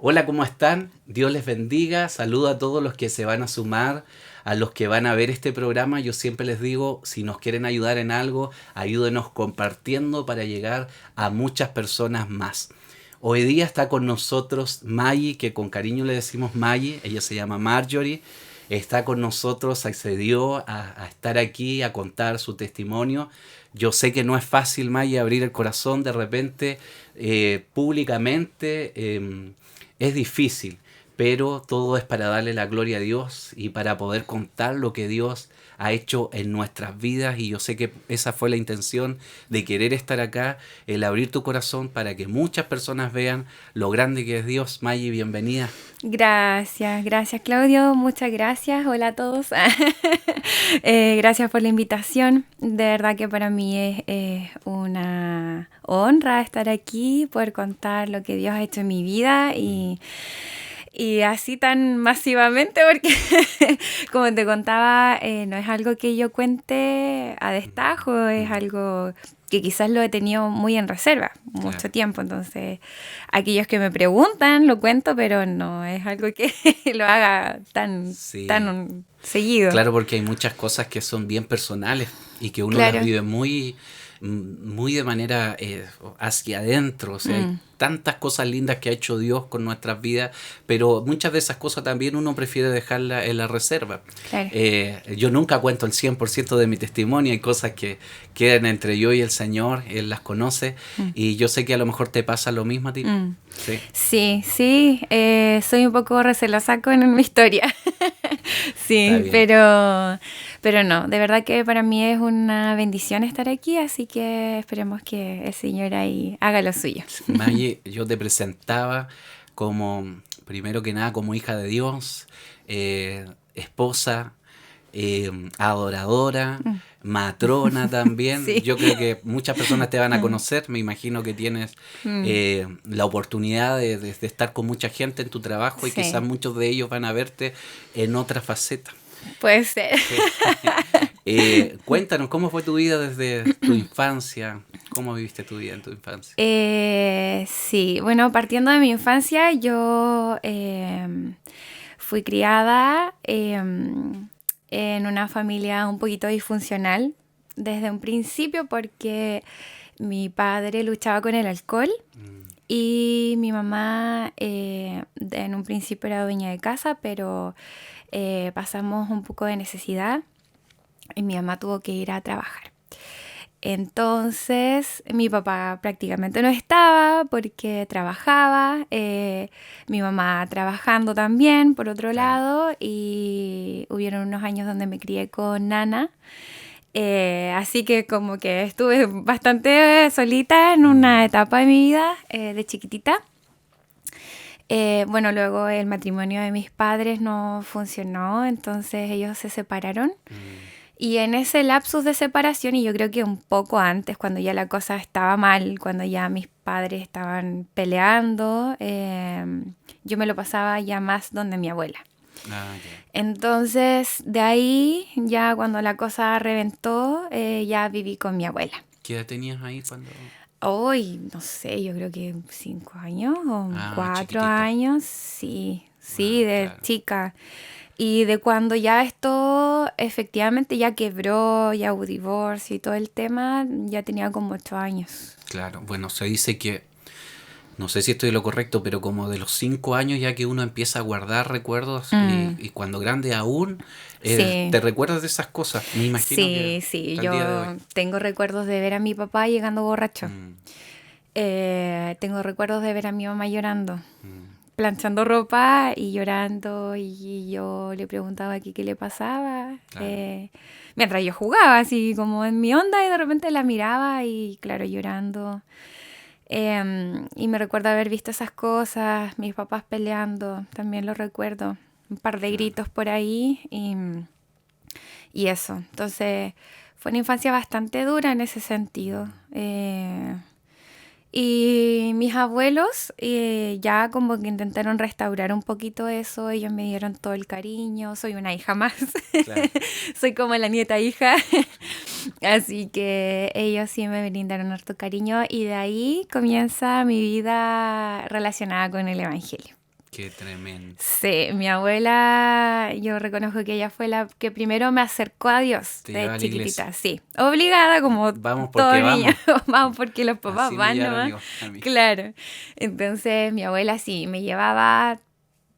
Hola, ¿cómo están? Dios les bendiga. Saludo a todos los que se van a sumar, a los que van a ver este programa. Yo siempre les digo, si nos quieren ayudar en algo, ayúdenos compartiendo para llegar a muchas personas más. Hoy día está con nosotros Maggie, que con cariño le decimos Maggie. Ella se llama Marjorie. Está con nosotros, accedió a estar aquí, a contar su testimonio. Yo sé que no es fácil, Maggie, abrir el corazón de repente públicamente. Es difícil, pero todo es para darle la gloria a Dios y para poder contar lo que Dios ha hecho en nuestras vidas. Y yo sé que esa fue la intención de querer estar acá, el abrir tu corazón para que muchas personas vean lo grande que es Dios. Maggie, bienvenida. Gracias Claudio, muchas gracias, hola a todos. Gracias por la invitación, de verdad que para mí es una honra estar aquí, poder contar lo que Dios ha hecho en mi vida y así tan masivamente, porque como te contaba, no es algo que yo cuente a destajo, es algo que quizás lo he tenido muy en reserva mucho Claro. tiempo. Entonces, aquellos que me preguntan lo cuento, pero no es algo que lo haga Sí, tan seguido. claro, porque hay muchas cosas que son bien personales y que uno las Claro. vive muy de manera hacia adentro. O sea, hay Mm, tantas cosas lindas que ha hecho Dios con nuestras vidas, pero muchas de esas cosas también uno prefiere dejarlas en la reserva. claro. Yo nunca cuento el 100% de mi testimonio, hay cosas que quedan entre yo y el Señor, Él las conoce, Mm, y yo sé que a lo mejor te pasa lo mismo a ti. mm. Sí, Sí, sí, soy un poco recelosa con mi historia. está Sí, bien. pero no, de verdad que para mí es una bendición estar aquí, así que esperemos que el Señor ahí haga lo suyo. Maggie, yo te presentaba como, primero que nada, como hija de Dios, esposa, adoradora, Mm, matrona también. sí. Yo creo que muchas personas te van a conocer. Me imagino que tienes Mm, la oportunidad de estar con mucha gente en tu trabajo y quizás sí, muchos de ellos van a verte en otra faceta. puede ser. Sí. Cuéntanos, ¿cómo fue tu vida desde tu infancia? ¿Cómo viviste tu vida en tu infancia? Sí, bueno, partiendo de mi infancia, yo fui criada en una familia un poquito disfuncional desde un principio porque mi padre luchaba con el alcohol Mm, y mi mamá en un principio era dueña de casa, pero pasamos un poco de necesidad y mi mamá tuvo que ir a trabajar. Entonces mi papá prácticamente no estaba porque trabajaba, mi mamá trabajando también por otro claro. lado y hubieron unos años donde me crié con Nana. Así que como que estuve bastante solita en una Mm, etapa de mi vida de chiquitita. Bueno, luego el matrimonio de mis padres no funcionó, entonces ellos se separaron. mm, Y en ese lapsus de separación, y yo creo que un poco antes, cuando ya la cosa estaba mal, cuando ya mis padres estaban peleando, yo me lo pasaba ya más donde mi abuela. ah, ya. Entonces, de ahí, ya cuando la cosa reventó, ya viví con mi abuela. ¿Qué edad tenías ahí cuando...? Hoy, no sé, yo creo que 5 años o Ah, chiquitita. 4 años, sí, sí, Ah, de claro, chica. Y de cuando ya esto efectivamente ya quebró, ya hubo divorcio y todo el tema, ya tenía como 8 años. claro. Bueno, se dice que, no sé si estoy en lo correcto, pero como de los 5 años ya que uno empieza a guardar recuerdos Mm, y cuando grande aún, sí, te recuerdas de esas cosas. Me imagino que sí, sí. hasta el día de hoy. Yo tengo recuerdos de ver a mi papá llegando borracho. Mm, Tengo recuerdos de ver a mi mamá llorando, mm, planchando ropa y llorando y yo le preguntaba aquí qué le pasaba. claro. Mientras yo jugaba así como en mi onda y de repente la miraba y claro, llorando. Y me recuerdo haber visto esas cosas, mis papás peleando, también lo recuerdo. Un par de Claro. gritos por ahí y eso. Entonces fue una infancia bastante dura en ese sentido. Mm, Y mis abuelos ya como que intentaron restaurar un poquito eso, ellos me dieron todo el cariño, soy una hija más, claro. soy como la nieta hija, así que ellos sí me brindaron harto cariño y de ahí comienza mi vida relacionada con el Evangelio. Qué tremendo. Sí, mi abuela, yo reconozco que ella fue la que primero me acercó a Dios Te de lleva a la iglesia. chiquitita, sí. Obligada, como Vamos todo porque niño, vamos. vamos porque los papás Así me van llevaron nomás. a mí. Claro. Entonces mi abuela sí, me llevaba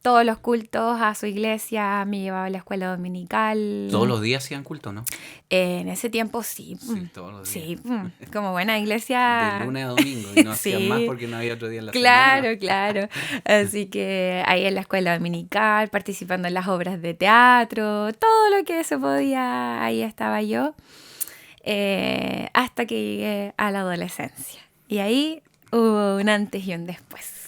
todos los cultos a su iglesia, me llevaba a la escuela Todos dominical. los días hacían culto, ¿no? En ese tiempo sí, Sí, todos los días. sí, como buena De iglesia. lunes a domingo. Y no hacían más Sí. porque no había otro día en la semana. Claro, claro. Así que ahí en la escuela dominical, participando en las obras de teatro, todo lo que se podía, ahí estaba yo, hasta que llegué a la adolescencia. Y ahí hubo un antes y un después.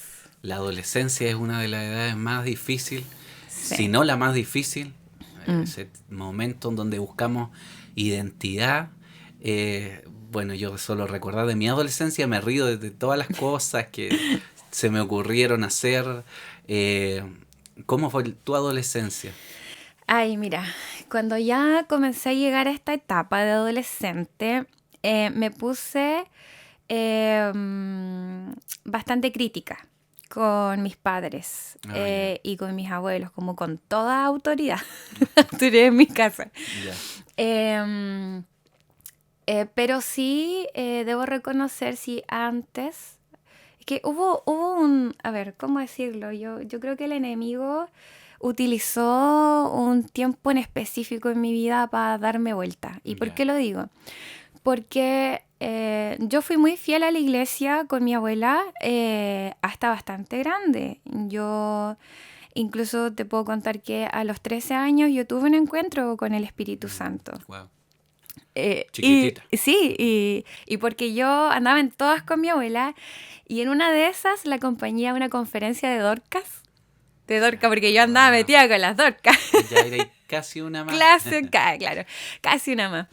La adolescencia es una de las edades más difíciles, si Sí. no la más difícil. Ese momento en donde buscamos identidad. Bueno, yo solo recordar de mi adolescencia me río de todas las cosas que se me ocurrieron hacer. ¿Cómo fue tu adolescencia? Ay, mira, cuando ya comencé a llegar a esta etapa de adolescente, me puse bastante crítica con mis padres Ya. y con mis abuelos, como con toda autoridad, autoridad en mi casa. Ya. Em, pero sí, debo reconocer, si antes, es que hubo un, a ver, ¿cómo decirlo? Yo creo que el enemigo utilizó un tiempo en específico en mi vida para darme vuelta. ¿Y por Ya. qué lo digo? Porque yo fui muy fiel a la iglesia con mi abuela hasta bastante grande. Yo incluso te puedo contar que a los 13 años yo tuve un encuentro con el Espíritu Santo. Wow. Y Chiquitita. sí, y porque yo andaba en todas con mi abuela y en una de esas la acompañé a una conferencia de Dorcas, porque yo andaba Wow. metida con las Dorcas. Ya era casi una más. Claro, casi una más.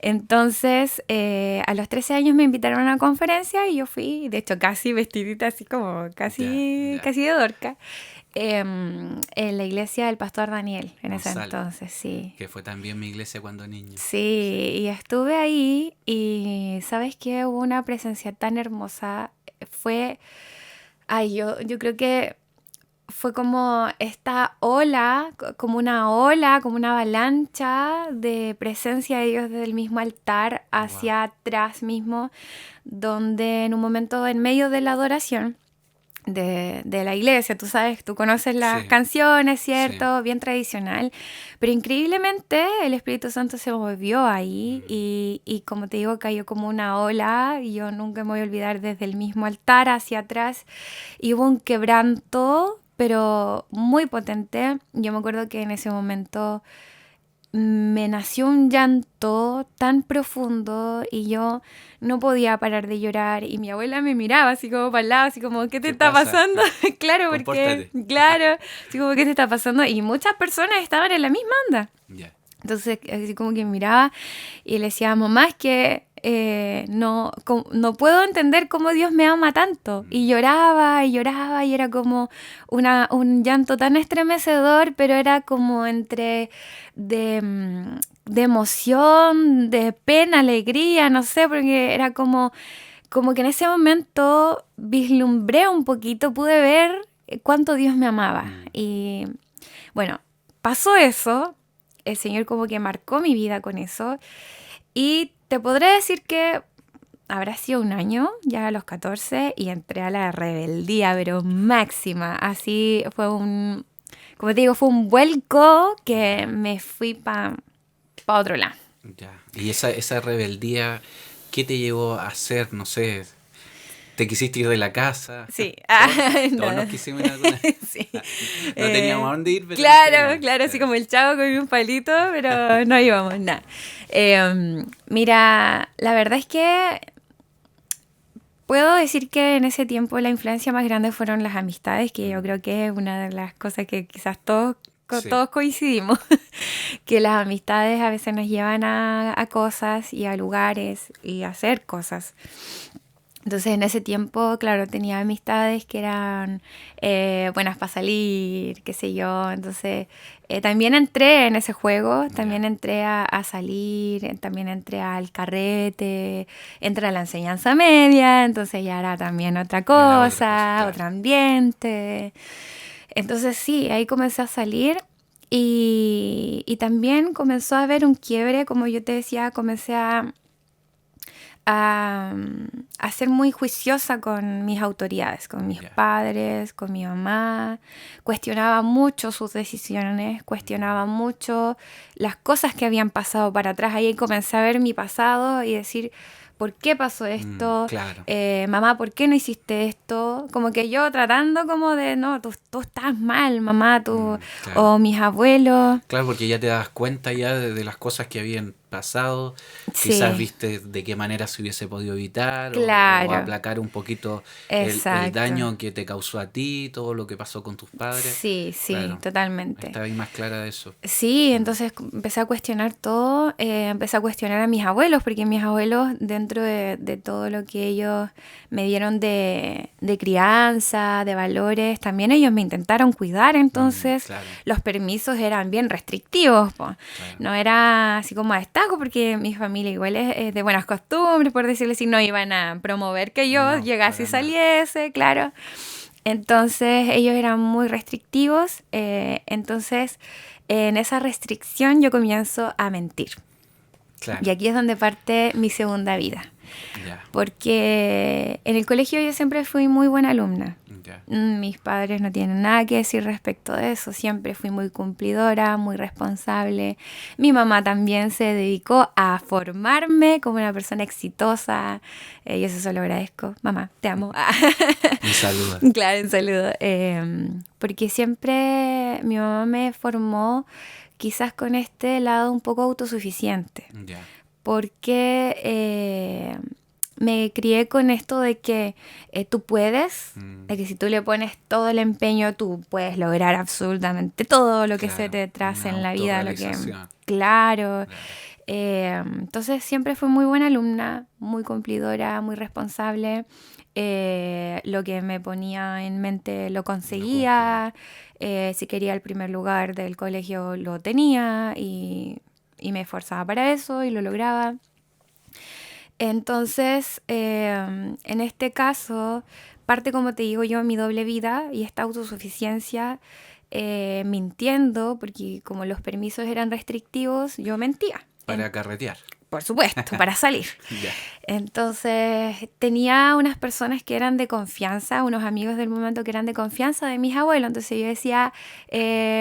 Entonces, a los 13 años me invitaron a una conferencia y yo fui, de hecho, casi vestidita, así como casi, Ya. casi de Dorca, en la iglesia del pastor Daniel, en ese Gonzalo, entonces, sí. que fue también mi iglesia cuando niño. Sí, y estuve ahí y ¿sabes qué? Hubo una presencia tan hermosa. Fue, ay, yo creo que fue como esta ola, como una ola, como una avalancha de presencia de Dios desde el mismo altar hacia atrás mismo, donde en un momento en medio de la adoración de la iglesia, tú sabes, tú conoces las Sí. canciones, Sí. ¿cierto? Bien tradicional, pero increíblemente el Espíritu Santo se movió ahí y como te digo, cayó como una ola y yo nunca me voy a olvidar desde el mismo altar hacia atrás y hubo un quebranto, pero muy potente. Yo me acuerdo que en ese momento me nació un llanto tan profundo y yo no podía parar de llorar y mi abuela me miraba así como para el lado, así como, ¿qué te ¿Qué está pasa? pasando? Claro, porque, Compórtate. claro, así como, ¿qué te está pasando? Y muchas personas estaban en la misma onda. Ya. Entonces, así como que miraba y le decía, mamá, es que no puedo entender cómo Dios me ama tanto. Y lloraba y lloraba y era como un llanto tan estremecedor, pero era como entre de emoción, de pena, alegría, no sé, porque era como que en ese momento vislumbré un poquito, pude ver cuánto Dios me amaba. Y bueno, pasó eso. El Señor como que marcó mi vida con eso. Y te podré decir que habrá sido un año, ya a los 14, y entré a la rebeldía, pero máxima. Así fue como te digo, fue un vuelco que me fui para otro lado. Ya. Y esa rebeldía, ¿qué te llevó a hacer? No sé, ¿te quisiste ir de la casa? Sí. Todos nos quisimos ir alguna vez. Sí. No teníamos a dónde ir, pero Claro, así como el chavo con un palito, pero no íbamos, nada. Mira, la verdad es que puedo decir que en ese tiempo la influencia más grande fueron las amistades, que yo creo que es una de las cosas que quizás todos Sí. coincidimos, que las amistades a veces nos llevan a cosas y a lugares y a hacer cosas. Entonces en ese tiempo, claro, tenía amistades que eran buenas para salir, qué sé yo. Entonces también entré en ese juego, también entré a salir, también entré al carrete, entré a la enseñanza media, entonces ya era también otra Era otra cosa, cosa, claro. otro ambiente. Entonces sí, ahí comencé a salir y también comenzó a haber un quiebre, como yo te decía, comencé a, a ser muy juiciosa con mis autoridades, con mis Ya. padres, con mi mamá. Cuestionaba mucho sus decisiones, cuestionaba mucho las cosas que habían pasado para atrás. Ahí comencé a ver mi pasado y decir, ¿por qué pasó esto? Claro. Mamá, ¿por qué no hiciste esto? Como que yo tratando como de, no, tú estás mal, mamá, tú, Claro. o mis abuelos. Claro, porque ya te das cuenta ya de las cosas que habían pasado, quizás Sí, viste de qué manera se hubiese podido evitar o claro, aplacar un poquito el exacto. daño que te causó a ti, todo lo que pasó con tus padres. Sí, sí, Claro, totalmente. estaba ahí más clara de eso. Sí, entonces empecé a cuestionar todo, empecé a cuestionar a mis abuelos, porque mis abuelos, dentro de todo lo que ellos me dieron de crianza, de valores, también ellos me intentaron cuidar, entonces Claro, los permisos eran bien restrictivos, po. claro. No era así como a destajo, porque mi familia igual es de buenas costumbres, por decirlo así, no iban a promover que yo No, llegase y para nada. saliese, claro. Entonces ellos eran muy restrictivos, entonces en esa restricción yo comienzo a mentir. Claro, Y aquí es donde parte mi segunda vida, ya, porque en el colegio yo siempre fui muy buena alumna. ya. Mis padres no tienen nada que decir respecto de eso, siempre fui muy cumplidora, muy responsable. Mi mamá también se dedicó a formarme como una persona exitosa, y eso se lo agradezco. Mamá, te amo. Un saludo. Claro, un saludo. Porque siempre mi mamá me formó quizás con este lado un poco autosuficiente. Ya, Porque me crié con esto de que tú puedes, de que si tú le pones todo el empeño, tú puedes lograr absolutamente todo lo que se claro. te trace Una en la vida. Lo que, autorrealización. claro. Claro. Entonces siempre fui muy buena alumna, muy cumplidora, muy responsable. Lo que me ponía en mente lo Lo cumplí. conseguía. Si quería el primer lugar del colegio lo tenía y me esforzaba para eso y lo lograba. Entonces, en este caso, parte, como te digo yo, mi doble vida y esta autosuficiencia, mintiendo, porque como los permisos eran restrictivos, yo mentía. Para carretear. Por supuesto, para salir. Ya. Entonces, tenía unas personas que eran de confianza, unos amigos del momento que eran de confianza de mis abuelos. Entonces yo decía,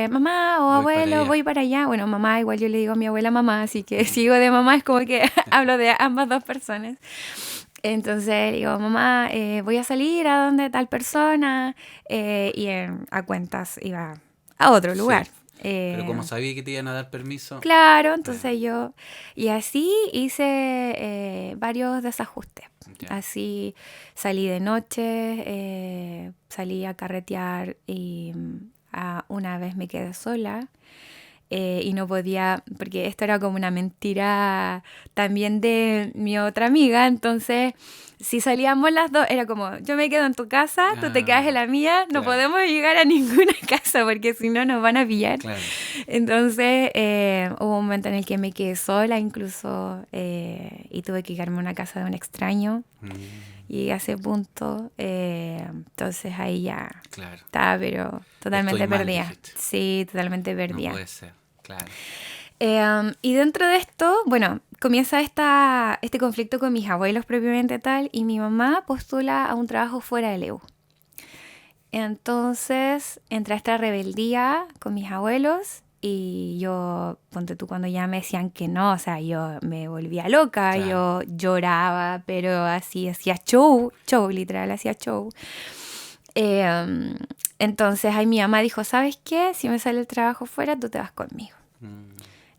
mamá o Voy para abuelo, allá. voy para allá. Bueno, mamá, igual yo le digo a mi abuela mamá, así que si digo de mamá es como que hablo de ambas dos personas. Entonces digo, mamá, voy a salir a donde tal persona, a cuentas iba a otro Sí. lugar. Pero como sabía que te iban a dar permiso, Claro, entonces yo, y así hice varios desajustes. ya. Así salí de noche, salí a carretear y una vez me quedé sola y no podía, porque esto era como una mentira también de mi otra amiga, entonces si salíamos las dos era como, yo me quedo en tu casa, tú te quedas en la mía, no Claro. podemos llegar a ninguna casa porque si no nos van a pillar. Claro. Entonces hubo un momento en el que me quedé sola incluso y tuve que quedarme en una casa de un extraño. Y a ese punto, entonces ahí ya Claro. estaba, pero totalmente Estoy mal, perdida. dijiste. Sí, totalmente No perdida. puede ser. Claro. Y dentro de esto, bueno, comienza este conflicto con mis abuelos propiamente tal, y mi mamá postula a un trabajo fuera del EU. Entonces entré a esta rebeldía con mis abuelos y yo, ponte tú, cuando ya me decían que no, o sea, yo me volvía loca, Claro. yo lloraba, pero así hacía show, literal, hacía show. Entonces ahí mi mamá dijo, ¿sabes qué? Si me sale el trabajo fuera, tú te vas conmigo.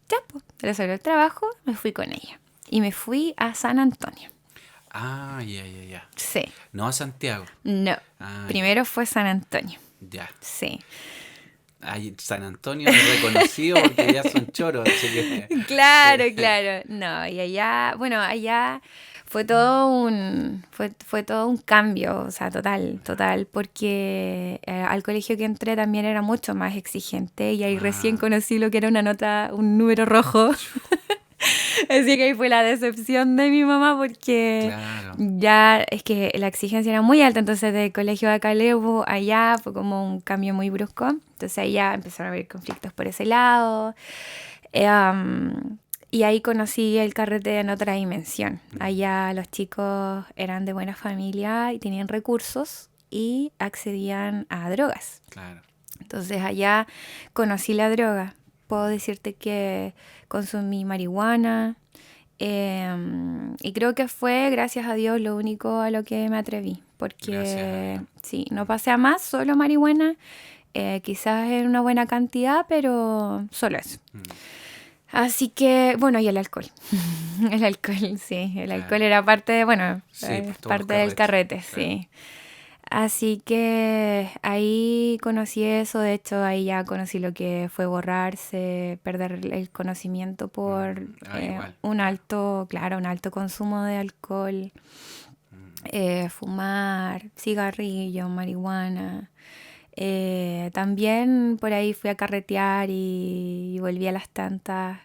Ya, pues, le salió el trabajo, me fui con ella. Y me fui a San Antonio. Ah, ya. Sí, No a Santiago. no. Ah, Primero fue San Antonio. ya. Sí. Ay, San Antonio es reconocido porque ya son choros, así que... Claro, claro. No, y allá, bueno, allá fue todo fue todo un cambio, o sea, total, porque al colegio que entré también era mucho más exigente y ahí recién conocí lo que era una nota, un número rojo. Así que ahí fue la decepción de mi mamá porque Claro. ya es que la exigencia era muy alta, entonces del colegio de Calebo allá fue como un cambio muy brusco, entonces ahí ya empezaron a haber conflictos por ese lado. Y ahí conocí el carrete en otra dimensión. Allá los chicos eran de buena familia y tenían recursos y accedían a drogas. Claro. Entonces allá conocí la droga. Puedo decirte que consumí marihuana y creo que fue, gracias a Dios, lo único a lo que me atreví. Gracias a Porque Dios. sí, no pasé a más, solo marihuana, quizás en una buena cantidad, pero solo eso. Así que, bueno, y el alcohol. El alcohol, sí. El alcohol Claro. era parte de, bueno, Sí, pues todos los parte del carretes. carrete, Claro. sí. Así que ahí conocí eso, de hecho ahí ya conocí lo que fue borrarse, perder el conocimiento por Igual. un alto, claro, un alto consumo de alcohol, fumar, cigarrillo, marihuana. También por ahí fui a carretear y volví a las tantas.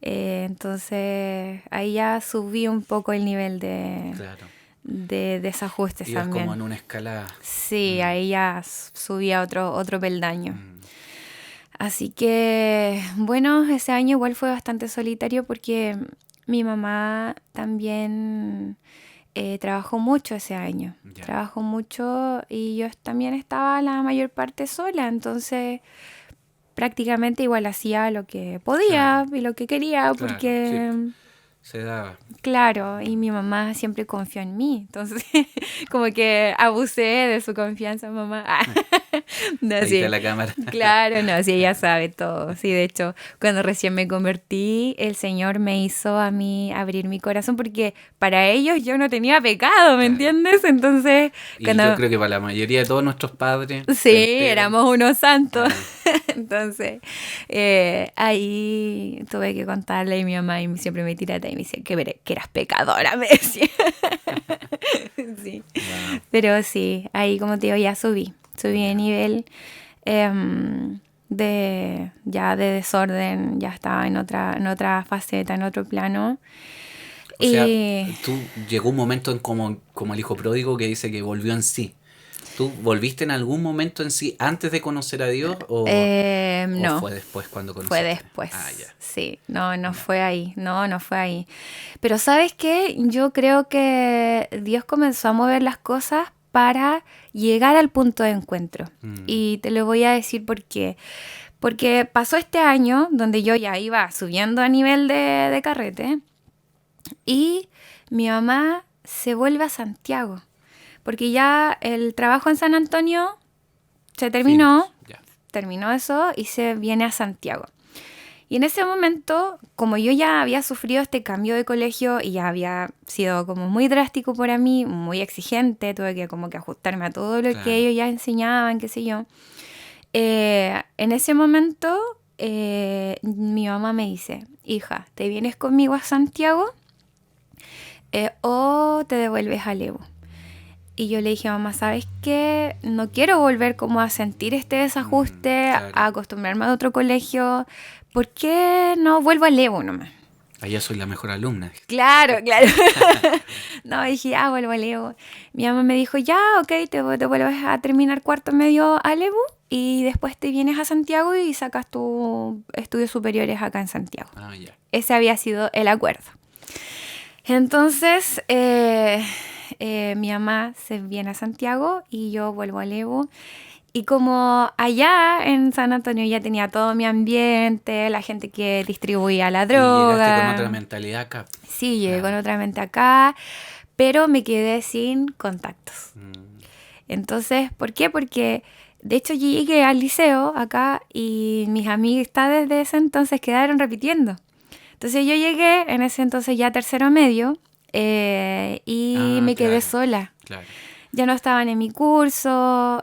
Entonces ahí ya subí un poco el nivel Claro. de desajustes Ibas como también. en una escala. Sí, ahí ya subí a otro peldaño. Así que, bueno, ese año igual fue bastante solitario porque mi mamá también trabajó mucho ese año. Ya. Trabajó mucho y yo también estaba la mayor parte sola, entonces prácticamente igual hacía lo que podía y lo que quería Claro. Sí, porque... se daba. Claro, y mi mamá siempre confió en mí, entonces como que abusé de su confianza, mamá. No, Ahí sí, está la cámara. claro, no, sí, ella sabe todo. Sí, de hecho, cuando recién me convertí, el Señor me hizo a mí abrir mi corazón porque para ellos yo no tenía pecado, ¿me Claro. entiendes? Entonces, Y yo cuando... creo que para la mayoría de todos nuestros padres Sí, se enteran. éramos unos santos. Ah, Entonces, ahí tuve que contarle y mi mamá y siempre me tiraba y me decía que eras pecadora, me decía. Sí. wow. Pero sí, ahí como te digo, ya subí de Ya. nivel ya de desorden, ya estaba en otra faceta, en otro plano. O sea, Y tú llegó un momento en como el hijo pródigo que dice que volvió en sí. ¿Tú volviste en algún momento en sí antes de conocer a Dios o no. fue después cuando Fue conociste? después, Ah, ya. sí, no Ya. fue ahí, no fue ahí. Pero ¿sabes qué? Yo creo que Dios comenzó a mover las cosas para llegar al punto de encuentro. Y te lo voy a decir por qué. Porque pasó este año donde yo ya iba subiendo a nivel de carrete y mi mamá se vuelve a Santiago. Porque ya el trabajo en San Antonio se terminó, Fin. Ya. terminó eso y se viene a Santiago. Y en ese momento, como yo ya había sufrido este cambio de colegio y ya había sido como muy drástico para mí, muy exigente, tuve que como que ajustarme a todo lo Claro. que ellos ya enseñaban, qué sé yo. En ese momento, mi mamá me dice, hija, ¿te vienes conmigo a Santiago o te devuelves a Levo? Y yo le dije, mamá, ¿sabes qué? No quiero volver como a sentir este desajuste, claro. a acostumbrarme a otro colegio. ¿Por qué no vuelvo a Levo nomás? Allá soy la mejor alumna. Claro. No, dije, vuelvo a Levo. Mi mamá me dijo, ya, ok, te vuelves a terminar cuarto medio a Levo y después te vienes a Santiago y sacas tus estudios superiores acá en Santiago. Ah, ya. Ese había sido el acuerdo. Entonces, mi mamá se viene a Santiago y yo vuelvo a Levo. Y como allá en San Antonio ya tenía todo mi ambiente, la gente que distribuía la droga. Y llegaste con otra mentalidad acá. Sí, llegué con otra mente acá, pero me quedé sin contactos. Entonces, ¿por qué? Porque de hecho yo llegué al liceo acá y mis amistades de ese entonces quedaron repitiendo. Entonces yo llegué en ese entonces ya tercero medio y me quedé sola. Claro. Ya no estaban en mi curso,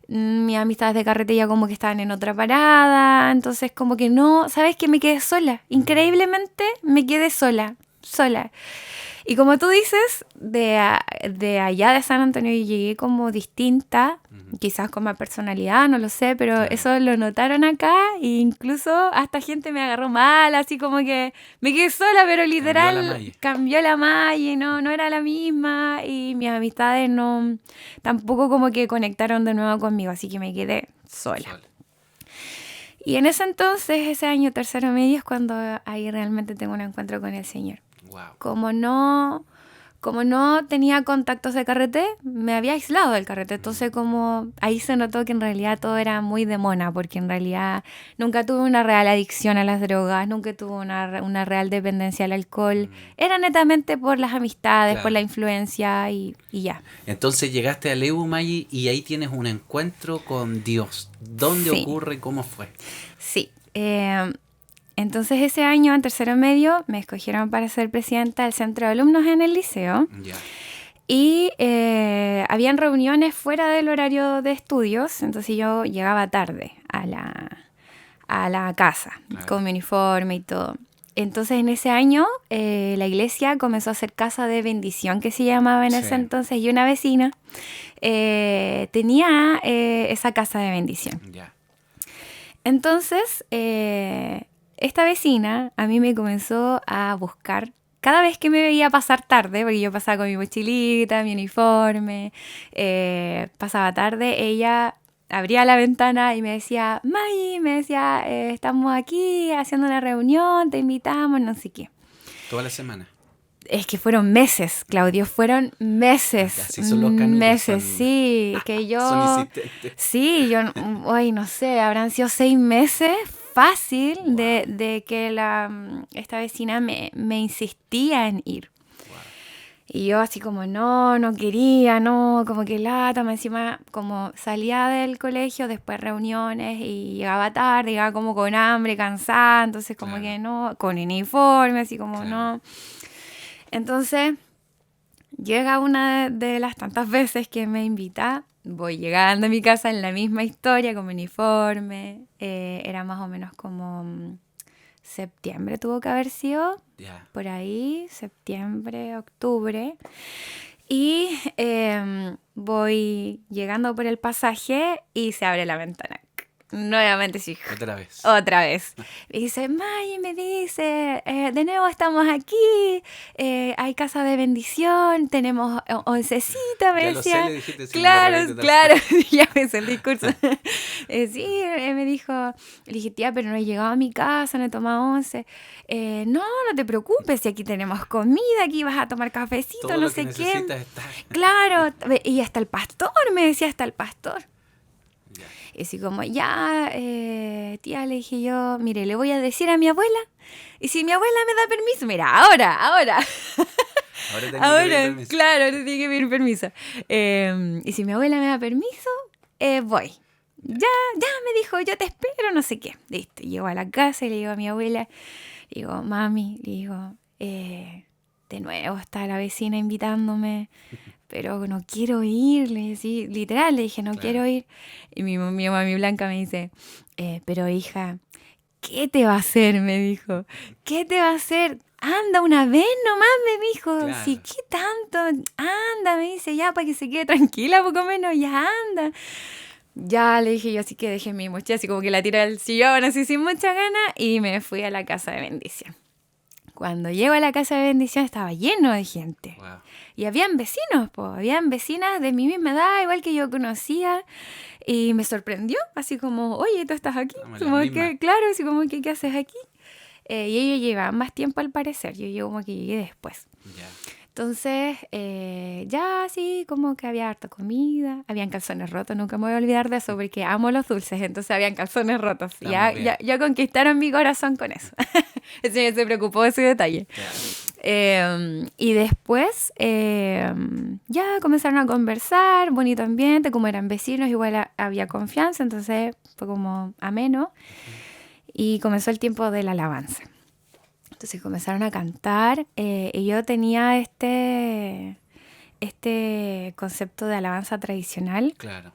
mis amistades de carrete ya como que estaban en otra parada, entonces como que no, ¿sabes qué? Me quedé sola, increíblemente me quedé sola. Y como tú dices, de allá de San Antonio yo llegué como distinta, quizás con más personalidad, no lo sé, pero Claro. eso lo notaron acá e incluso hasta gente me agarró mal, así como que me quedé sola, pero literal cambió la malla y no era la misma y mis amistades no, tampoco como que conectaron de nuevo conmigo, así que me quedé sola. Y en ese entonces, ese año tercero medio, es cuando ahí realmente tengo un encuentro con el Señor. Wow. Como no tenía contactos de carrete, me había aislado del carrete. Entonces como ahí se notó que en realidad todo era muy de mona, porque en realidad nunca tuve una real adicción a las drogas, nunca tuve una real dependencia al alcohol. Era netamente por las amistades, por la influencia y ya. Entonces llegaste a Lebu, Maggie, y ahí tienes un encuentro con Dios. ¿Dónde ocurre y cómo fue? Sí. Entonces ese año, en tercero medio, me escogieron para ser presidenta del centro de alumnos en el liceo. Ya. Y habían reuniones fuera del horario de estudios, entonces yo llegaba tarde a la casa, Claro. con mi uniforme y todo. Entonces en ese año la iglesia comenzó a hacer casa de bendición, que se llamaba en ese entonces, y una vecina tenía esa casa de bendición. Ya. Entonces esta vecina a mí me comenzó a buscar cada vez que me veía pasar tarde, porque yo pasaba con mi mochilita, mi uniforme, pasaba tarde, ella abría la ventana y me decía, Maggie, estamos aquí haciendo una reunión, te invitamos, no sé qué. ¿Toda la semana? Es que fueron meses, Claudio, fueron meses. Así son los canutos. Meses, sí, que yo... Son insistentes. Sí, yo, hoy no sé, habrán sido 6 meses fácil de que esta vecina me insistía en ir. Wow. Y yo así como no quería, como que lata, encima como salía del colegio, después reuniones y llegaba tarde, llegaba como con hambre, cansada, entonces como que no, con uniforme, así como no. Entonces llega una de las tantas veces que me invita, voy llegando a mi casa en la misma historia, con mi uniforme, era más o menos como septiembre tuvo que haber sido, por ahí, septiembre, octubre, y voy llegando por el pasaje y se abre la ventana. Nuevamente sí. Otra vez. Y dice, Maggie, me dice, de nuevo estamos aquí, hay casa de bendición, tenemos oncecita, me decía. Lo sé, le dijiste, claro, ya me hice el discurso. Sí, me dijo, le dije, tía, pero no he llegado a mi casa, no he tomado once. No te preocupes, si aquí tenemos comida, aquí vas a tomar cafecito, todo no lo sé que qué. Estar. Claro, y hasta el pastor, me decía, hasta el pastor. Y así como, tía, le dije yo, mire, le voy a decir a mi abuela, y si mi abuela me da permiso, mira, ahora. Ahora tengo que pedir permiso. Claro, ahora tengo que pedir permiso. Y si mi abuela me da permiso, voy. Ya, me dijo, yo te espero, no sé qué. Listo, llego a la casa y le digo a mi abuela, digo, mami, le digo, de nuevo está la vecina invitándome, pero no quiero ir, le dije, literal, le dije, no quiero ir. Y mi mami Blanca me dice, pero hija, ¿qué te va a hacer? Me dijo, ¿qué te va a hacer? Anda una vez nomás, me dijo, sí, ¿qué tanto? Anda, me dice, ya, para que se quede tranquila, poco menos, ya anda. Ya, le dije yo, así que dejé mi mochila, así como que la tiré al sillón, así sin mucha gana, y me fui a la casa de bendición. Cuando llego a la casa de bendición estaba lleno de gente. Wow. Y habían vecinos, habían vecinas de mi misma edad, igual que yo conocía. Y me sorprendió, así como, oye, ¿tú estás aquí? Como que, claro, así como que, ¿qué haces aquí? Y ellos llevaban más tiempo al parecer, yo como que llegué después. Yeah. Entonces, ya así como que había harta comida, habían calzones rotos, nunca me voy a olvidar de eso porque amo los dulces, entonces habían calzones rotos. Ya conquistaron mi corazón con eso. El Señor se preocupó de ese detalle. Yeah. Y después ya comenzaron a conversar, bonito ambiente, como eran vecinos, igual había confianza, entonces fue como ameno. Y comenzó el tiempo de la alabanza. Entonces comenzaron a cantar y yo tenía este concepto de alabanza tradicional. Claro.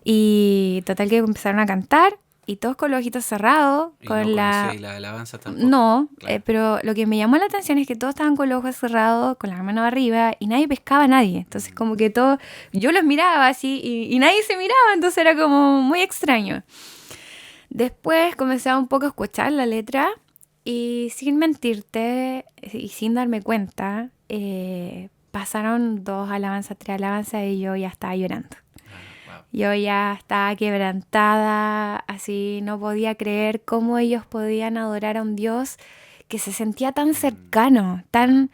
Y total que empezaron a cantar y todos con los ojitos cerrados, Y con no la... conocíais la alabanza tampoco. No, Claro. pero lo que me llamó la atención es que todos estaban con los ojos cerrados, con la mano arriba, y nadie pescaba a nadie. Entonces como que todo, yo los miraba así y nadie se miraba, entonces era como muy extraño. Después comencé a un poco a escuchar la letra y sin mentirte y sin darme cuenta, pasaron 2 alabanzas, 3 alabanzas y yo ya estaba llorando. Wow. Yo ya estaba quebrantada, así no podía creer cómo ellos podían adorar a un Dios que se sentía tan cercano, tan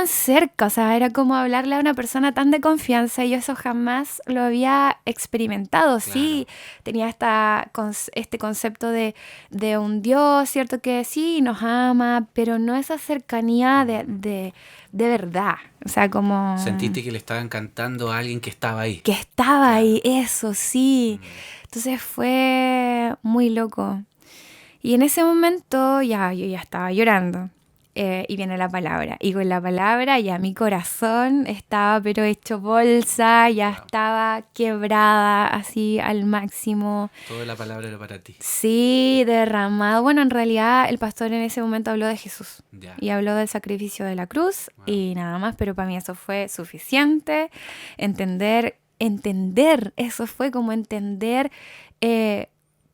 cerca. O sea, era como hablarle a una persona tan de confianza y yo eso jamás lo había experimentado. Sí, tenía este concepto de un Dios, ¿cierto? Que sí, nos ama, pero no esa cercanía de verdad. O sea, como... Sentiste que le estaban cantando a alguien que estaba ahí. Que estaba Claro. ahí, eso sí. Entonces fue muy loco. Y en ese momento yo ya estaba llorando. Y viene la palabra. Y con la palabra ya mi corazón estaba pero hecho bolsa, ya Wow. estaba quebrada así al máximo. Toda la palabra era para ti. Sí, derramado. Bueno, en realidad el pastor en ese momento habló de Jesús. Ya. Y habló del sacrificio de la cruz Wow. y nada más, pero para mí eso fue suficiente. Entender, eso fue como entender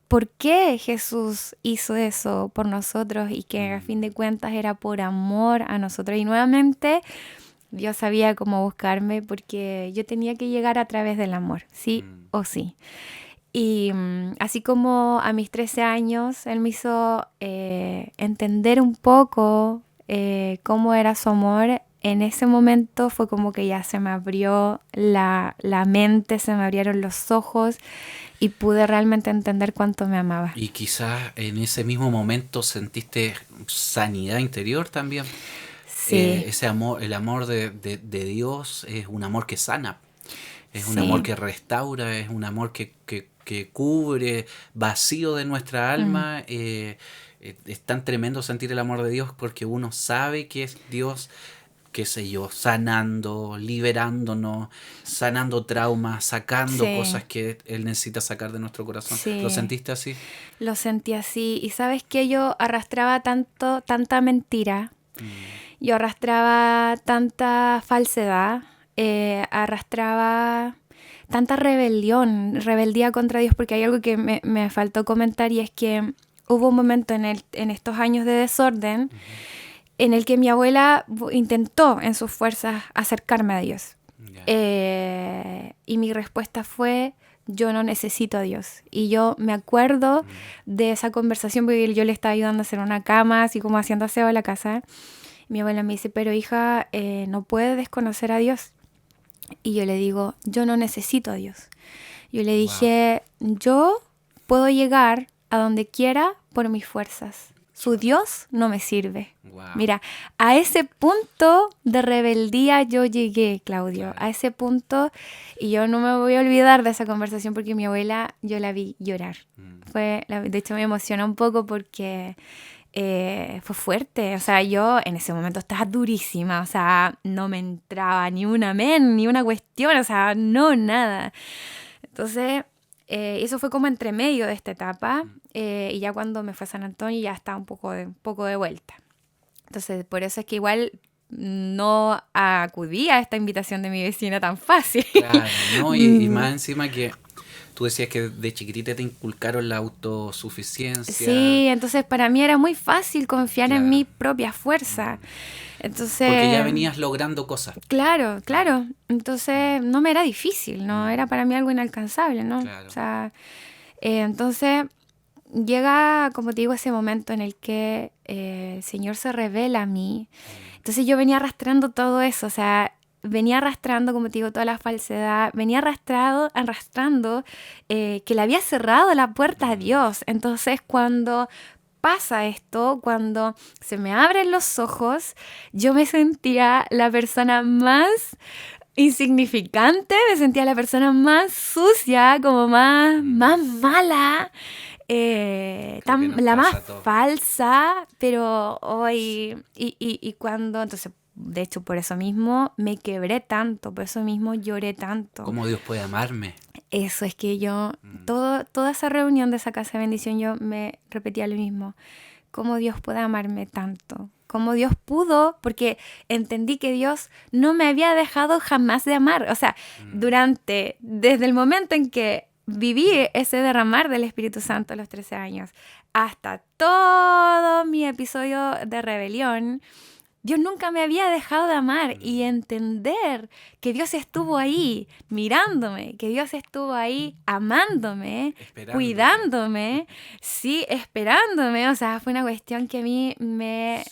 por qué Jesús hizo eso por nosotros y que a fin de cuentas era por amor a nosotros. Y nuevamente Dios sabía cómo buscarme porque yo tenía que llegar a través del amor, sí o sí. Y así como a mis 13 años, Él me hizo entender un poco cómo era su amor. En ese momento fue como que ya se me abrió la mente, se me abrieron los ojos y pude realmente entender cuánto me amaba. Y quizás en ese mismo momento sentiste sanidad interior también. Sí, Ese amor, el amor de Dios es un amor que sana, es un sí. amor que restaura, es un amor que cubre vacío de nuestra alma. Es tan tremendo sentir el amor de Dios porque uno sabe que es Dios, qué sé yo, sanando, liberándonos, sanando traumas, sacando Sí. cosas que Él necesita sacar de nuestro corazón. Sí. ¿Lo sentiste así? Lo sentí así. Y sabes que yo arrastraba tanta mentira. Yo arrastraba tanta falsedad. Arrastraba tanta rebeldía contra Dios, porque hay algo que me faltó comentar y es que hubo un momento en estos años de desorden en el que mi abuela intentó en sus fuerzas acercarme a Dios. Y mi respuesta fue: yo no necesito a Dios. Y yo me acuerdo de esa conversación porque yo le estaba ayudando a hacer una cama, así como haciendo aseo en la casa. Mi abuela me dice: pero hija, no puedes desconocer a Dios. Y yo le digo: yo no necesito a Dios. Yo le dije: yo puedo llegar a donde quiera por mis fuerzas. Su Dios no me sirve. Wow. Mira, a ese punto de rebeldía yo llegué, Claudio. Claro. A ese punto, y yo no me voy a olvidar de esa conversación porque mi abuela, yo la vi llorar. De hecho, me emocionó un poco porque fue fuerte. O sea, yo en ese momento estaba durísima. O sea, no me entraba ni un amén, ni una cuestión. O sea, no, nada. Entonces, eso fue como entre medio de esta etapa. Y ya cuando me fue a San Antonio ya estaba un poco de vuelta. Entonces, por eso es que igual no acudí a esta invitación de mi vecina tan fácil. Claro, ¿no? Y más encima que tú decías que de chiquitita te inculcaron la autosuficiencia. Sí, entonces para mí era muy fácil confiar Claro. en mi propia fuerza. Entonces, Porque ya venías logrando cosas. Claro. Entonces no me era difícil, no era para mí algo inalcanzable, ¿no? Claro. O sea, entonces llega, como te digo, ese momento en el que el Señor se revela a mí. Entonces yo venía arrastrando todo eso, o sea, venía arrastrando, como te digo, toda la falsedad, venía arrastrando que le había cerrado la puerta a Dios. Entonces cuando pasa esto, cuando se me abren los ojos, yo me sentía la persona más insignificante, me sentía la persona más sucia, como más mala, que nos la pasa más a todos. falsa, pero hoy, y cuando, entonces de hecho, por eso mismo me quebré tanto, por eso mismo lloré tanto. ¿Cómo Dios puede amarme? Eso es que yo, toda esa reunión de esa casa de bendición, yo me repetía lo mismo. ¿Cómo Dios puede amarme tanto? ¿Cómo Dios pudo? Porque entendí que Dios no me había dejado jamás de amar. O sea, desde el momento en que viví ese derramar del Espíritu Santo a los 13 años, hasta todo mi episodio de rebelión, Dios nunca me había dejado de amar, y entender que Dios estuvo ahí mirándome, que Dios estuvo ahí amándome, cuidándome, sí, esperándome. O sea, fue una cuestión que a mí me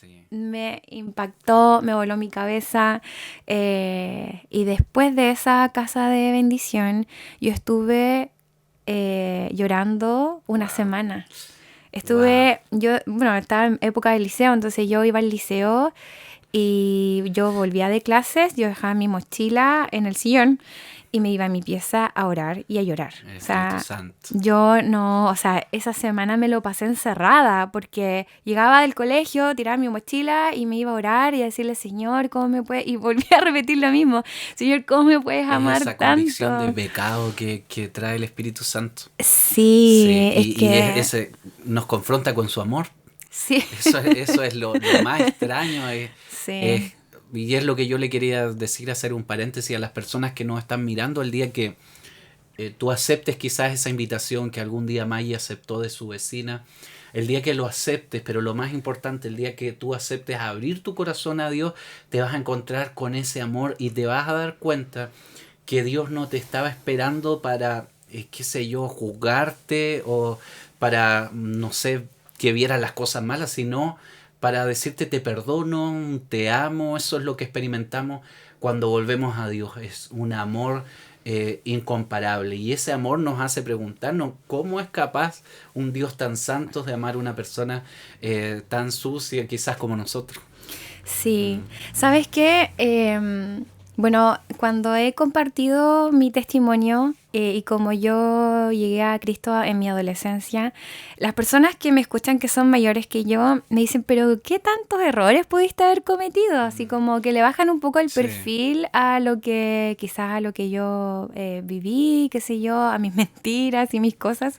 impactó, me voló mi cabeza. Y después de esa casa de bendición, yo estuve llorando una semana. Bueno, estaba en época de liceo, entonces yo iba al liceo y yo volvía de clases, yo dejaba mi mochila en el sillón y me iba a mi pieza a orar y a llorar. El O sea, Espíritu Santo. yo no, o sea, esa semana me lo pasé encerrada porque llegaba del colegio, tiraba mi mochila y me iba a orar y a decirle, Señor, ¿cómo me puedes? Y volví a repetir lo mismo, Señor, ¿cómo me puedes amar esa tanto? convicción de pecado que trae el Espíritu Santo. Sí, es que... ese nos confronta con su amor. Sí. Eso es lo más extraño. Sí. Y es lo que yo le quería decir, hacer un paréntesis a las personas que nos están mirando el día que tú aceptes quizás esa invitación que algún día Maya aceptó de su vecina. El día que lo aceptes, pero lo más importante, el día que tú aceptes abrir tu corazón a Dios, te vas a encontrar con ese amor y te vas a dar cuenta que Dios no te estaba esperando para, qué sé yo, juzgarte o para, no sé, que vieras las cosas malas, sino para decirte te perdono, te amo. Eso es lo que experimentamos cuando volvemos a Dios. Es un amor incomparable, y ese amor nos hace preguntarnos cómo es capaz un Dios tan santo de amar a una persona tan sucia quizás como nosotros. Sí, ¿sabes qué? Bueno, cuando he compartido mi testimonio y como yo llegué a Cristo en mi adolescencia, las personas que me escuchan que son mayores que yo me dicen, pero ¿qué tantos errores pudiste haber cometido? Así como que le bajan un poco el perfil a lo que, quizás a lo que yo viví, qué sé yo, a mis mentiras y mis cosas.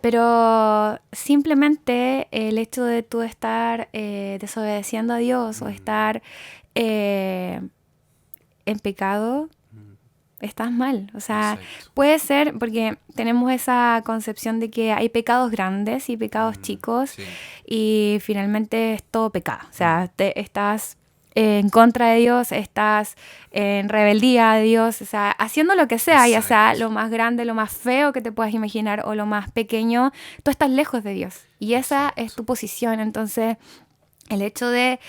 Pero simplemente el hecho de tú estar desobedeciendo a Dios o estar en pecado, estás mal. O sea, Exacto. puede ser porque tenemos esa concepción de que hay pecados grandes y pecados chicos, Sí. y finalmente es todo pecado. O sea, estás en contra de Dios, estás en rebeldía a Dios, o sea, haciendo lo que sea, ya sea lo más grande, lo más feo que te puedas imaginar o lo más pequeño, tú estás lejos de Dios y esa es tu posición. Entonces, el hecho de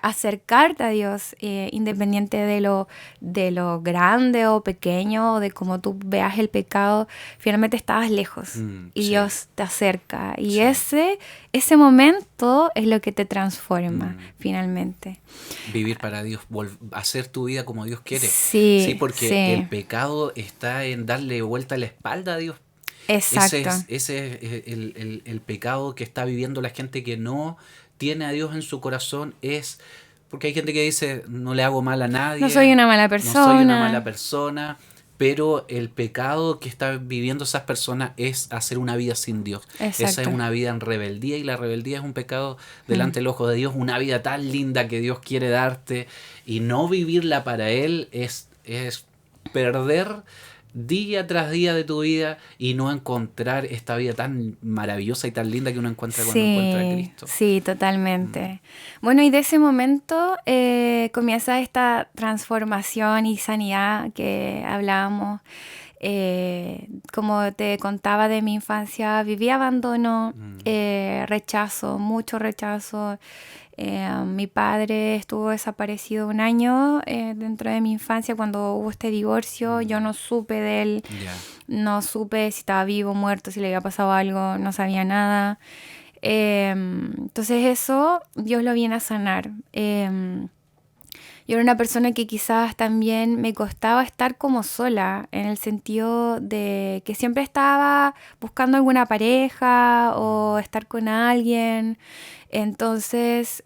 acercarte a Dios, independiente de lo grande o pequeño, o de cómo tú veas el pecado, finalmente estabas lejos y Sí. Dios te acerca. Y Sí. ese momento es lo que te transforma finalmente. Vivir para Dios, hacer tu vida como Dios quiere. Sí, Porque sí. el pecado está en darle vuelta la espalda a Dios. Exacto. Ese es el pecado que está viviendo la gente que no tiene a Dios en su corazón. Es porque hay gente que dice, no le hago mal a nadie, No soy una mala no persona. soy una mala persona, pero el pecado que están viviendo esas personas es hacer una vida sin Dios. Exacto. Esa es una vida en rebeldía, y la rebeldía es un pecado delante del ojo de Dios. Una vida tan linda que Dios quiere darte, y no vivirla para Él es perder día tras día de tu vida y no encontrar esta vida tan maravillosa y tan linda que uno encuentra cuando encuentra a Cristo. Sí, totalmente. Bueno, y de ese momento comienza esta transformación y sanidad que hablábamos. Como te contaba de mi infancia, viví abandono, rechazo, mucho rechazo. Mi padre estuvo desaparecido un año dentro de mi infancia cuando hubo este divorcio. Yo no supe de él, no supe si estaba vivo o muerto, si le había pasado algo, no sabía nada. Entonces eso Dios lo viene a sanar. Yo era una persona que quizás también me costaba estar como sola, en el sentido de que siempre estaba buscando alguna pareja o estar con alguien. Entonces,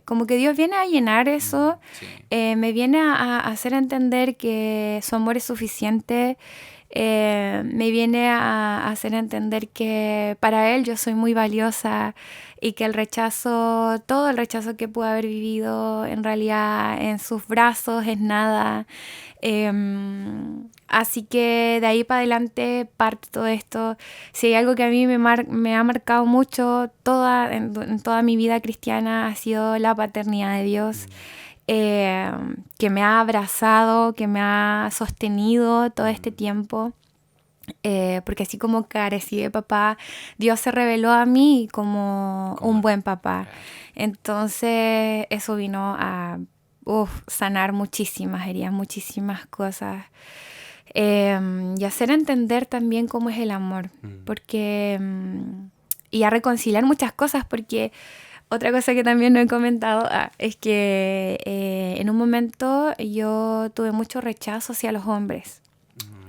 como que Dios viene a llenar eso, Sí. me viene a hacer entender que su amor es suficiente, me viene a hacer entender que para Él yo soy muy valiosa y que el rechazo, todo el rechazo que pude haber vivido en realidad en sus brazos es nada. Así que de ahí para adelante parte todo esto. Si hay algo que a mí me ha marcado mucho en toda mi vida cristiana ha sido la paternidad de Dios, que me ha abrazado, que me ha sostenido todo este tiempo. Porque así como carecí de papá, Dios se reveló a mí como un buen papá. Claro. Entonces eso vino a sanar muchísimas heridas, muchísimas cosas. Y hacer entender también cómo es el amor. Porque y a reconciliar muchas cosas, porque otra cosa que también no he comentado es que en un momento yo tuve mucho rechazo hacia los hombres.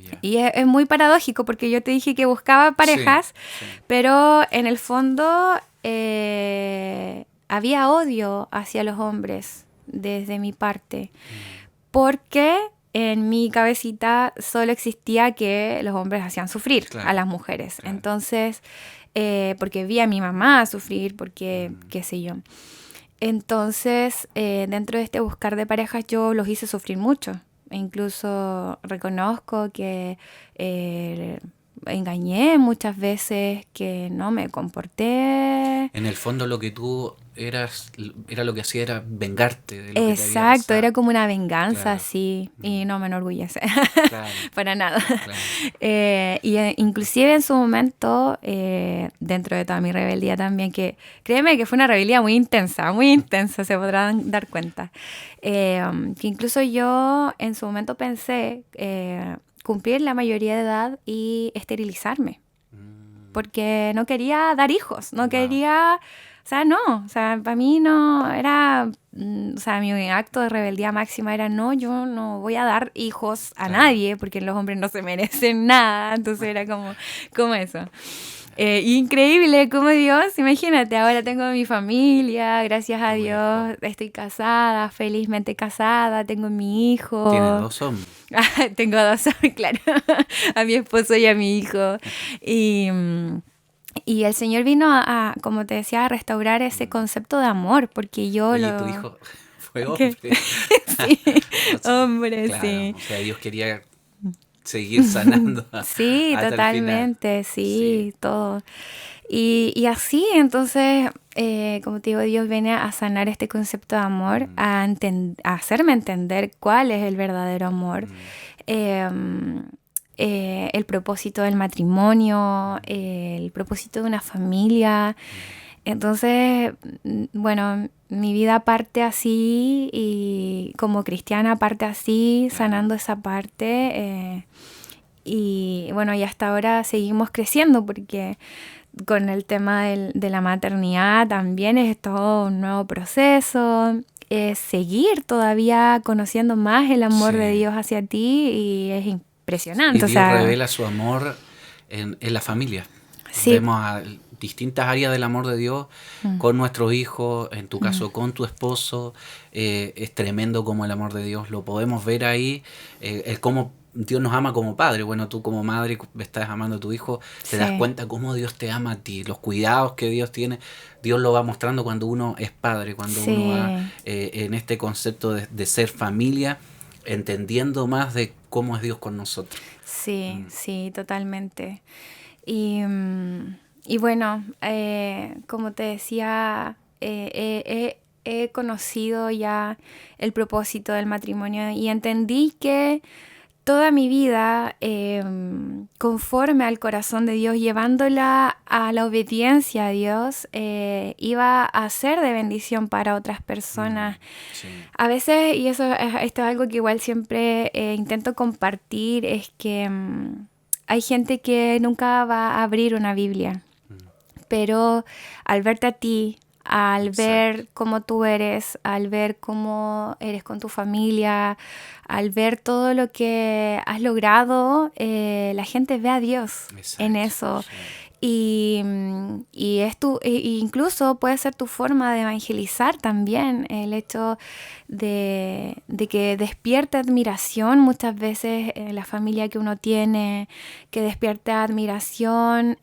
Yeah. Y es muy paradójico porque yo te dije que buscaba parejas, Sí. pero en el fondo había odio hacia los hombres desde mi parte, porque en mi cabecita solo existía que los hombres hacían sufrir a las mujeres. Claro. Entonces, porque vi a mi mamá sufrir, porque qué sé yo. Entonces, dentro de este buscar de parejas yo los hice sufrir mucho. Incluso reconozco que engañé muchas veces, que no me comporté. En el fondo lo que tú era lo que hacía era vengarte de lo que te había Exacto, pasado. era como una venganza, Claro. sí, y no me enorgullece, Claro. para nada. Claro. Inclusive en su momento, dentro de toda mi rebeldía también, que créeme que fue una rebeldía muy intensa, se podrán dar cuenta. Que incluso yo en su momento pensé cumplir la mayoría de edad y esterilizarme, porque no quería dar hijos, no quería... O sea, no, o sea, para mí no era, o sea, mi acto de rebeldía máxima era no, yo no voy a dar hijos a nadie porque los hombres no se merecen nada, entonces era como eso. Increíble como Dios, imagínate, ahora tengo mi familia, gracias a Dios, estoy casada, felizmente casada, tengo mi hijo. ¿Tienes 2 hombres? Tengo 2 hombres, claro, a mi esposo y a mi hijo. Y el Señor vino como te decía, a restaurar ese concepto de amor, porque yo Oye, tu hijo fue hombre. Sí, hombre, claro, sí. O sea, Dios quería seguir sanando. Sí, hasta totalmente, sí, todo. Y así, entonces, como te digo, Dios viene a sanar este concepto de amor, a hacerme entender cuál es el verdadero amor. El propósito del matrimonio, el propósito de una familia. Entonces, bueno, mi vida parte así y como cristiana parte así, sanando esa parte. Y bueno, y hasta ahora seguimos creciendo porque con el tema de la maternidad también es todo un nuevo proceso. Es seguir todavía conociendo más el amor de Dios hacia ti y es impresionante. Y Dios revela su amor en la familia. Sí. Vemos a distintas áreas del amor de Dios con nuestros hijos, en tu caso con tu esposo. Es tremendo como el amor de Dios lo podemos ver ahí, el cómo Dios nos ama como padre. Bueno, tú como madre estás amando a tu hijo, te das cuenta cómo Dios te ama a ti, los cuidados que Dios tiene. Dios lo va mostrando cuando uno es padre, cuando uno va en este concepto de ser familia, entendiendo más de cómo es Dios con nosotros. Sí, sí, totalmente. Y bueno, como te decía, he conocido ya el propósito del matrimonio y entendí que toda mi vida, conforme al corazón de Dios, llevándola a la obediencia a Dios, iba a ser de bendición para otras personas. Sí. A veces, y esto es algo que igual siempre intento compartir, es que hay gente que nunca va a abrir una Biblia, pero al verte a ti, al Exacto. ver cómo tú eres, al ver cómo eres con tu familia, al ver todo lo que has logrado, la gente ve a Dios en Exacto. eso. Sí. Y incluso puede ser tu forma de evangelizar también, el hecho de que despierte admiración muchas veces en la familia que uno tiene, que despierte admiración,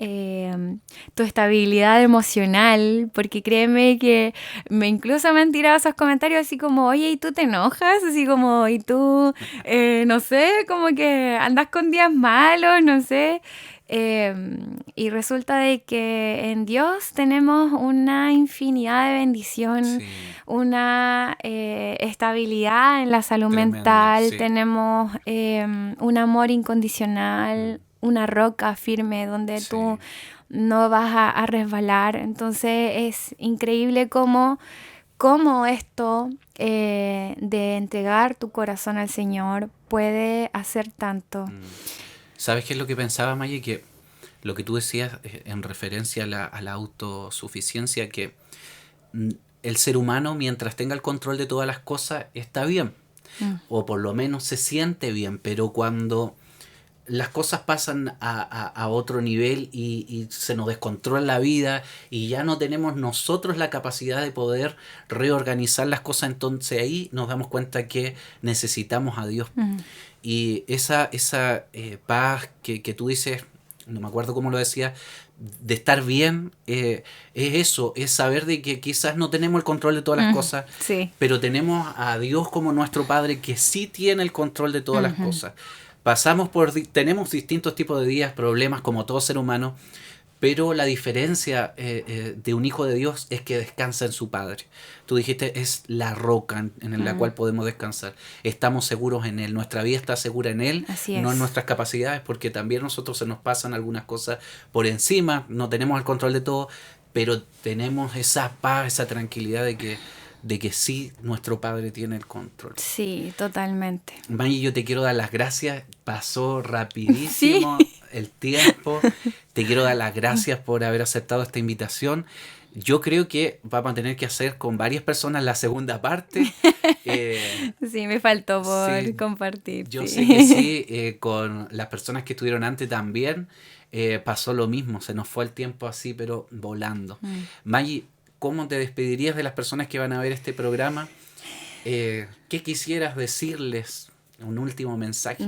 tu estabilidad emocional, porque créeme que incluso me han tirado esos comentarios así como, oye, ¿y tú te enojas? Así como, ¿y tú, no sé, como que andas con días malos, no sé? Y resulta de que en Dios tenemos una infinidad de bendición, Sí. una estabilidad en la salud Tremenda, mental, sí. tenemos un amor incondicional, una roca firme donde Sí. tú no vas a resbalar. Entonces es increíble cómo esto de entregar tu corazón al Señor puede hacer tanto. ¿Sabes qué es lo que pensaba, Maggie? Que lo que tú decías en referencia a la autosuficiencia, que mm, el ser humano, mientras tenga el control de todas las cosas, está bien. Mm. O por lo menos se siente bien. Pero cuando las cosas pasan a otro nivel y se nos descontrola la vida y ya no tenemos nosotros la capacidad de poder reorganizar las cosas, entonces ahí nos damos cuenta que necesitamos a Dios. Mm. Y esa paz que tú dices, no me acuerdo cómo lo decía, de estar bien, es eso, es saber de que quizás no tenemos el control de todas las cosas, Sí. pero tenemos a Dios como nuestro Padre que sí tiene el control de todas las cosas. Tenemos distintos tipos de días, problemas como todo ser humano, pero la diferencia de un hijo de Dios es que descansa en su Padre. Tú dijiste, es la roca en la cual podemos descansar. Estamos seguros en Él. Nuestra vida está segura en Él, Así no en es. nuestras capacidades, porque también nosotros se nos pasan algunas cosas por encima, no tenemos el control de todo, pero tenemos esa paz, esa tranquilidad de que sí, nuestro Padre tiene el control. Sí, totalmente. Maggie, yo te quiero dar las gracias. Pasó Sí. rapidísimo el tiempo. Te quiero dar las gracias por haber aceptado esta invitación. Yo creo que vamos a tener que hacer con varias personas la segunda parte. Sí, me faltó por Sí, compartir, yo sé que sí. sí, con las personas que estuvieron antes también pasó lo mismo. Se nos fue el tiempo así, pero volando. Maggie, ¿cómo te despedirías de las personas que van a ver este programa? ¿Qué quisieras decirles? Un último mensaje.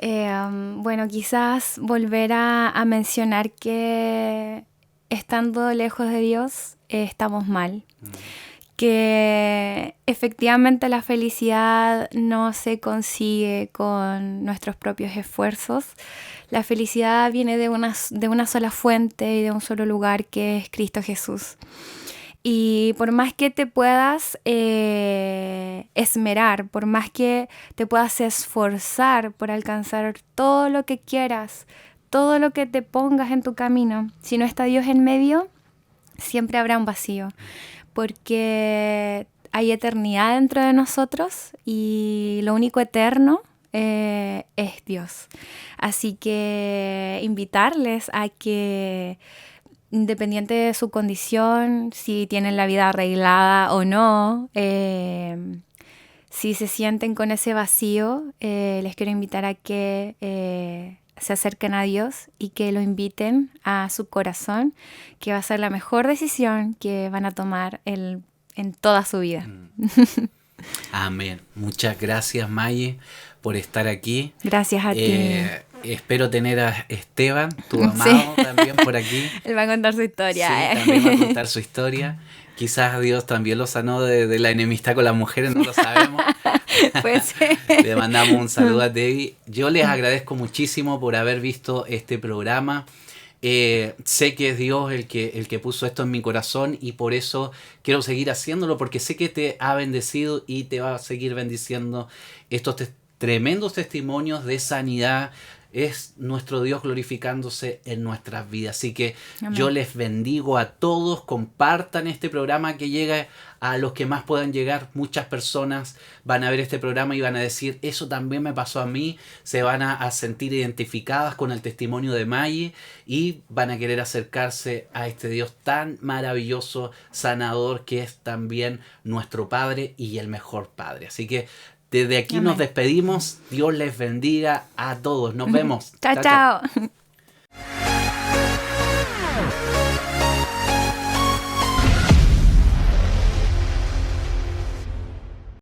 Bueno, quizás volver a mencionar que estando lejos de Dios estamos mal. Que efectivamente la felicidad no se consigue con nuestros propios esfuerzos. La felicidad viene de una sola fuente y de un solo lugar, que es Cristo Jesús. Y por más que te puedas esmerar, por más que te puedas esforzar por alcanzar todo lo que quieras, todo lo que te pongas en tu camino, si no está Dios en medio, siempre habrá un vacío, porque hay eternidad dentro de nosotros y lo único eterno es Dios. Así que invitarles a que, independiente de su condición, si tienen la vida arreglada o no, si se sienten con ese vacío, les quiero invitar a que se acerquen a Dios y que lo inviten a su corazón, que va a ser la mejor decisión que van a tomar en toda su vida. Amén. Muchas gracias, Maggie, por estar aquí. Gracias a ti. Espero tener a Esteban, tu amado, Sí. también por aquí. Él va a contar su historia. Sí, también va a contar su historia. Quizás Dios también lo sanó de la enemistad con las mujeres, no lo sabemos. Pues Le mandamos un saludo a Debbie. Yo les agradezco muchísimo por haber visto este programa. Sé que es Dios el que puso esto en mi corazón y por eso quiero seguir haciéndolo, porque sé que te ha bendecido y te va a seguir bendiciendo estos tremendos testimonios de sanidad, es nuestro Dios glorificándose en nuestras vidas. Así que Amén. yo les bendigo a todos, compartan este programa, que llegue a los que más puedan llegar. Muchas personas van a ver este programa y van a decir, eso también me pasó a mí, se van a sentir identificadas con el testimonio de Maggie y van a querer acercarse a este Dios tan maravilloso, sanador, que es también nuestro Padre y el mejor Padre. Así que desde aquí Amén. nos despedimos. Dios les bendiga a todos. Nos vemos. Chao, chao.